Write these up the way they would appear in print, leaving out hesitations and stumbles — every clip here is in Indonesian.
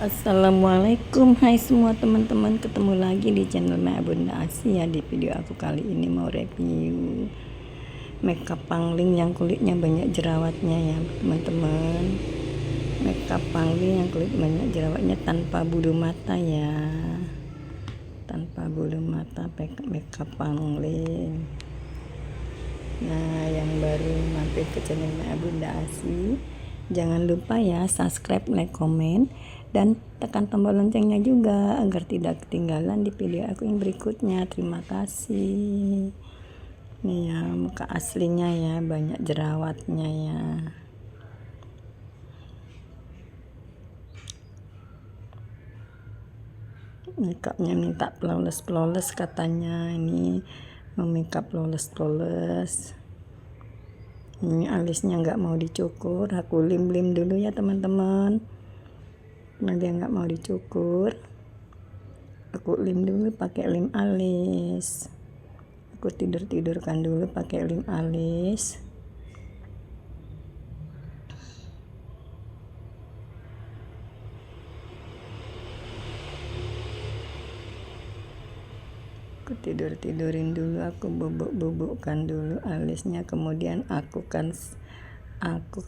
Assalamualaikum, hai semua teman-teman, ketemu lagi di channel Bunda Asia. Di video aku kali ini mau review makeup pangling yang kulitnya banyak jerawatnya ya teman-teman. Makeup pangling yang kulit banyak jerawatnya tanpa bulu mata ya, tanpa bulu mata, makeup pangling. Nah, yang baru mampir ke channel Bunda Asia, jangan lupa ya subscribe, like, komen, dan tekan tombol loncengnya juga agar tidak ketinggalan di video aku yang berikutnya. Terima kasih. Nih ya muka aslinya ya, banyak jerawatnya ya. Makeupnya minta flawless katanya, ini mau makeup flawless. Ini alisnya nggak mau dicukur, aku lem dulu ya teman-teman. Nah, dia nggak mau dicukur, aku lem dulu pakai lem alis. Aku tidurkan dulu pakai lem alis. Aku tidurin dulu, aku bubukkan dulu alisnya, kemudian aku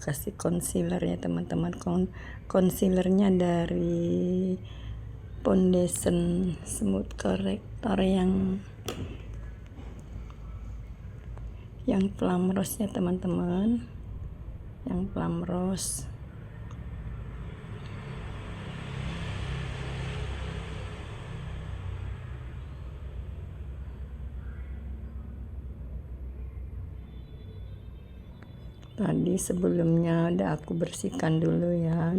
kasih concealer ya teman-teman. Concealernya dari foundation smooth corrector yang plum rose ya teman-teman, yang plum rose. Tadi sebelumnya udah aku bersihkan dulu ya,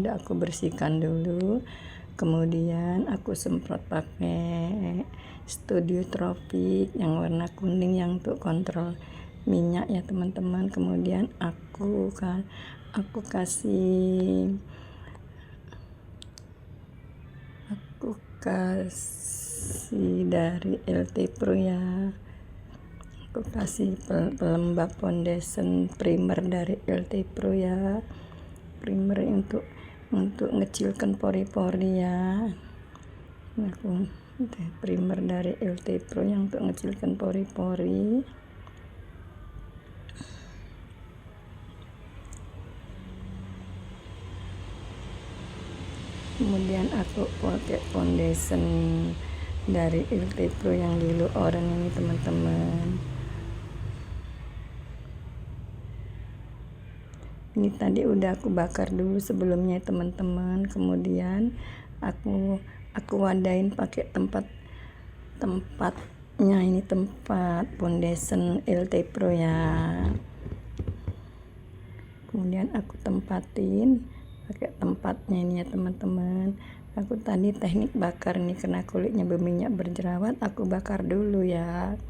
kemudian aku semprot pakai Studio Tropic yang warna kuning yang untuk kontrol minyak ya teman-teman. Kemudian aku kasih dari LT Pro ya, aku kasih pelembab foundation primer dari LT Pro ya, primer untuk ngecilkan pori-pori ya. Aku primer dari LT Pro yang untuk ngecilkan pori-pori. Kemudian aku pakai foundation dari LT Pro yang Lilo Orange ini teman-teman. Ini tadi udah aku bakar dulu sebelumnya teman-teman. Kemudian aku wadain pakai tempatnya, ini tempat foundation LT Pro ya. Kemudian aku tempatin pakai tempatnya ini ya teman-teman. Aku tadi teknik bakar nih, karena kulitnya berminyak berjerawat, aku bakar dulu ya.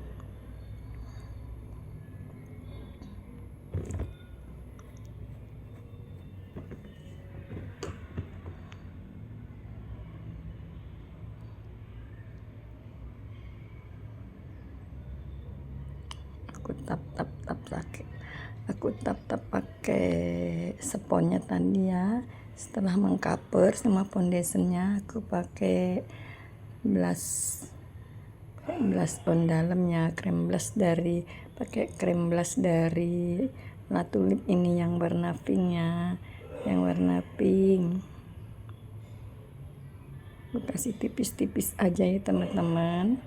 Aku tap pakai sponnya tadi ya. Setelah mengcover sama foundationnya, aku pakai blush on dalamnya, krem blush dari La Tulip ini yang warna pink ya, aku kasih tipis-tipis aja ya teman-teman.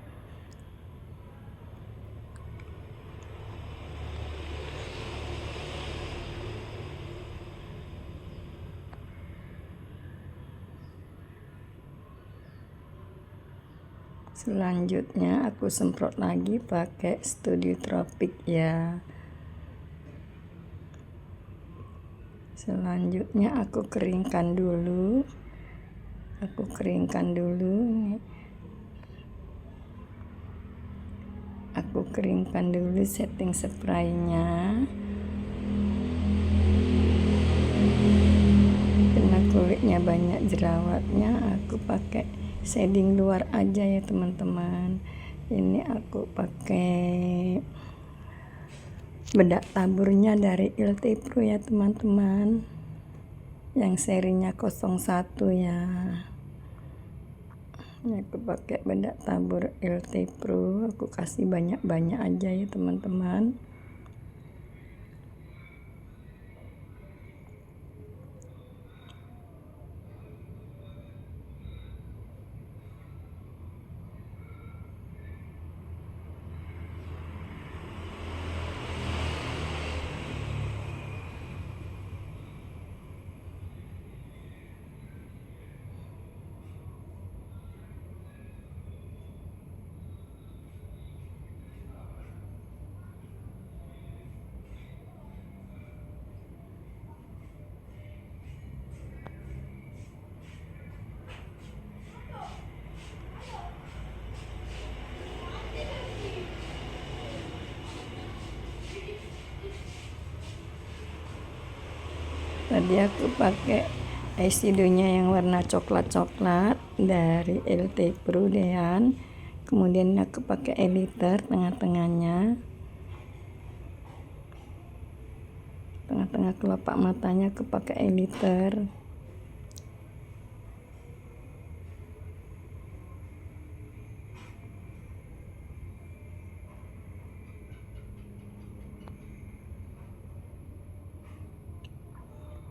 Selanjutnya aku semprot lagi pakai Studio Tropic ya. Selanjutnya aku keringkan dulu. Aku keringkan dulu setting spraynya. Karena kulitnya banyak jerawatnya, aku pakai shading luar aja ya teman-teman. Ini aku pakai bedak taburnya dari LT Pro ya teman-teman, yang serinya 01 ya. Ini aku pakai bedak tabur LT Pro, aku kasih banyak-banyak aja ya teman-teman. Tadi aku pakai eyeshadownya yang warna coklat-coklat dari LT Pro Dean. Kemudian aku pakai eyeliner tengah-tengahnya, tengah-tengah kelopak matanya aku pakai eyeliner.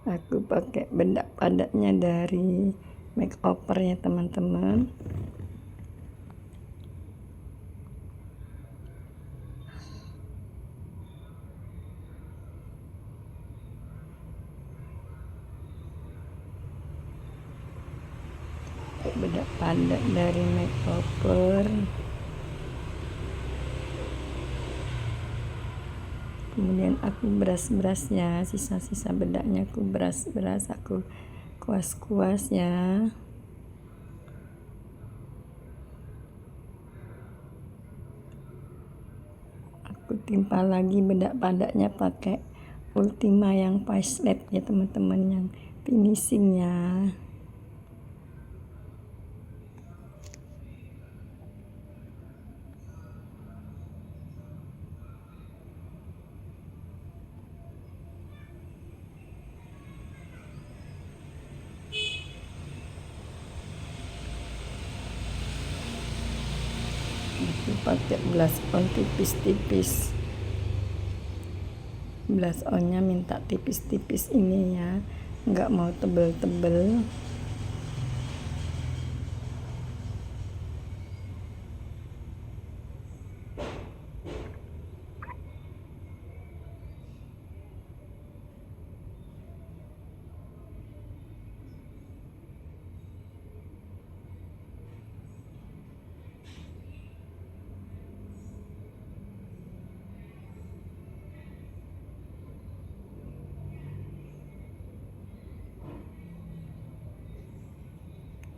Aku pakai bedak padatnya dari makeover ya teman-teman. Bedak padat dari makeover. Kemudian aku beras ya, sisa-sisa bedaknya aku beras aku kuas-kuas ya. Aku timpa lagi bedak padatnya pakai Ultima yang facelift ya teman-teman, yang finishingnya. Aku pakai blush on tipis-tipis. Blush onnya minta tipis-tipis ini ya, nggak mau tebel-tebel.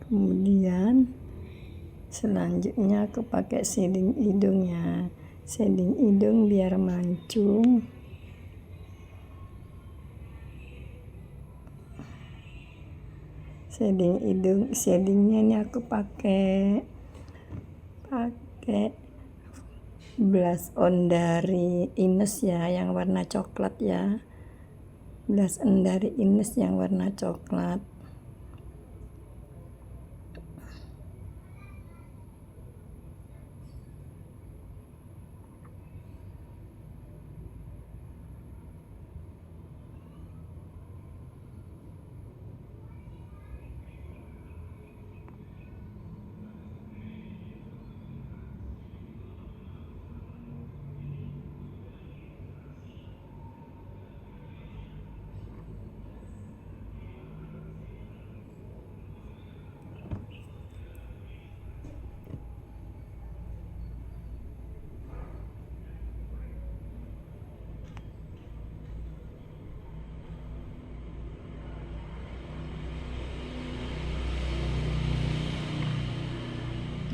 Kemudian selanjutnya aku pakai shading hidungnya, shading hidung biar mancung. Shading hidung, shadingnya ini aku pakai blush on dari Ines ya, yang warna coklat ya. Blush on dari Ines yang warna coklat.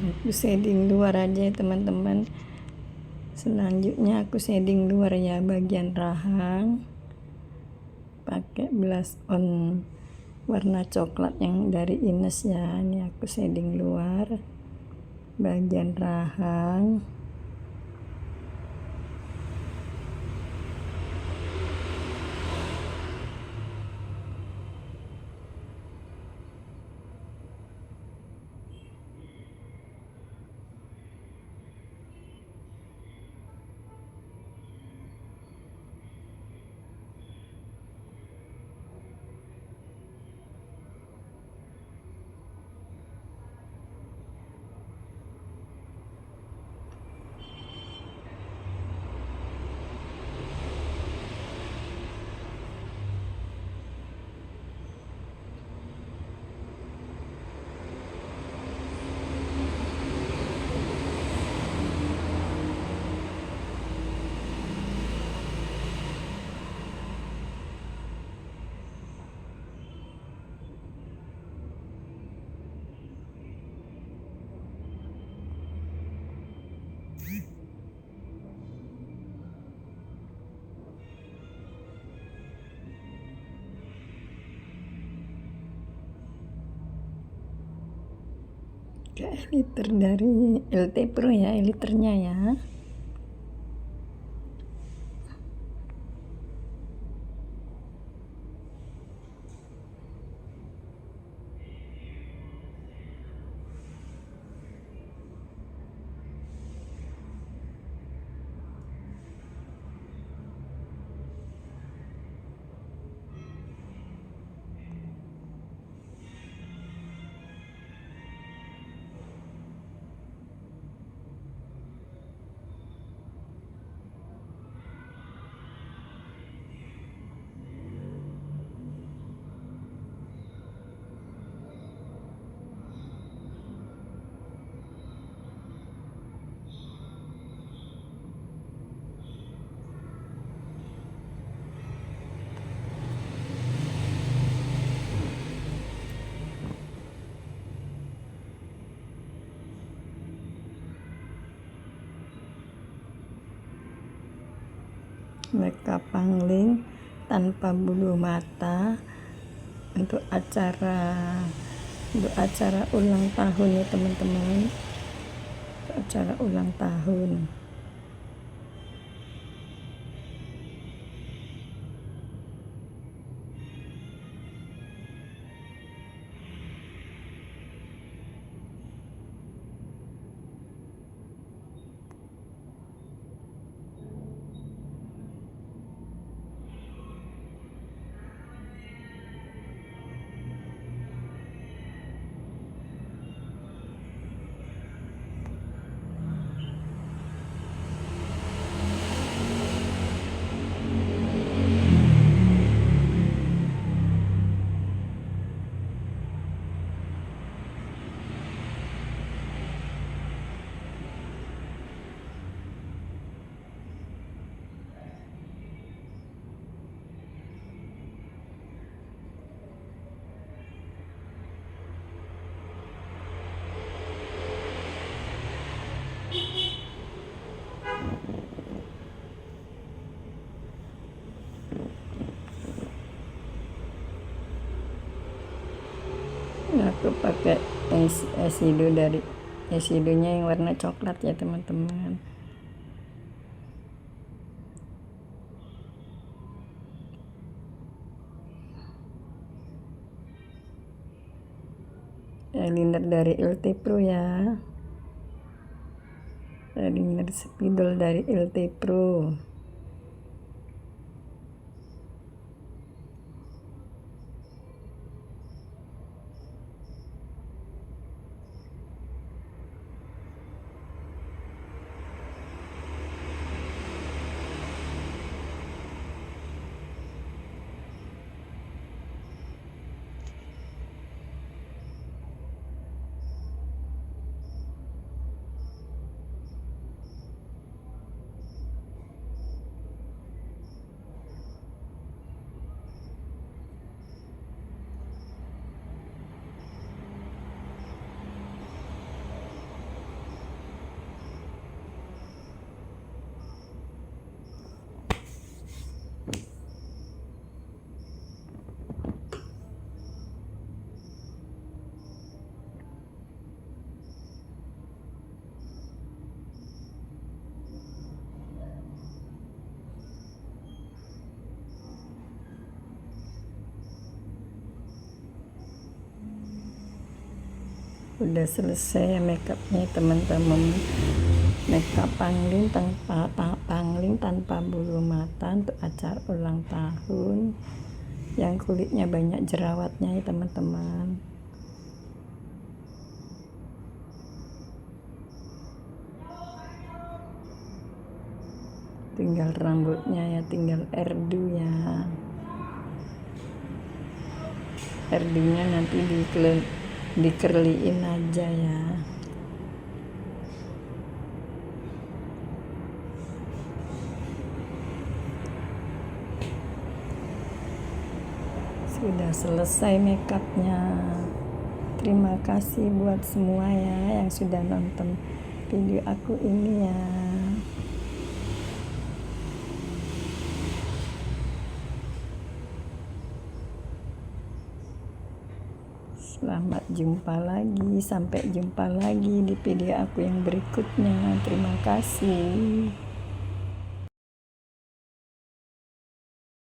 Aku shading luar aja ya teman-teman. Selanjutnya aku shading luar ya, bagian rahang pakai blush on warna coklat yang dari Ines ya. Ini aku shading luar bagian rahang. Ke eliter dari LT Pro ya, eliternya ya. Makeup pangling tanpa bulu mata untuk acara ulang tahun ya teman-teman, acara ulang tahun. Aku pakai eyeshadow-nya yang warna coklat ya teman-teman. Eyeliner dari LT Pro ya, eyeliner spidol dari LT Pro. Udah selesai makeupnya teman-teman. Makeup pangling tanpa bulu mata untuk acara ulang tahun yang kulitnya banyak jerawatnya ya teman-teman. Tinggal rambutnya ya, tinggal hairdo ya. Hairdo-nya nanti dikerliin aja ya. Sudah selesai makeupnya. Terima kasih buat semua ya yang sudah nonton video aku ini ya. Selamat jumpa lagi, sampai jumpa lagi di video aku yang berikutnya. Terima kasih.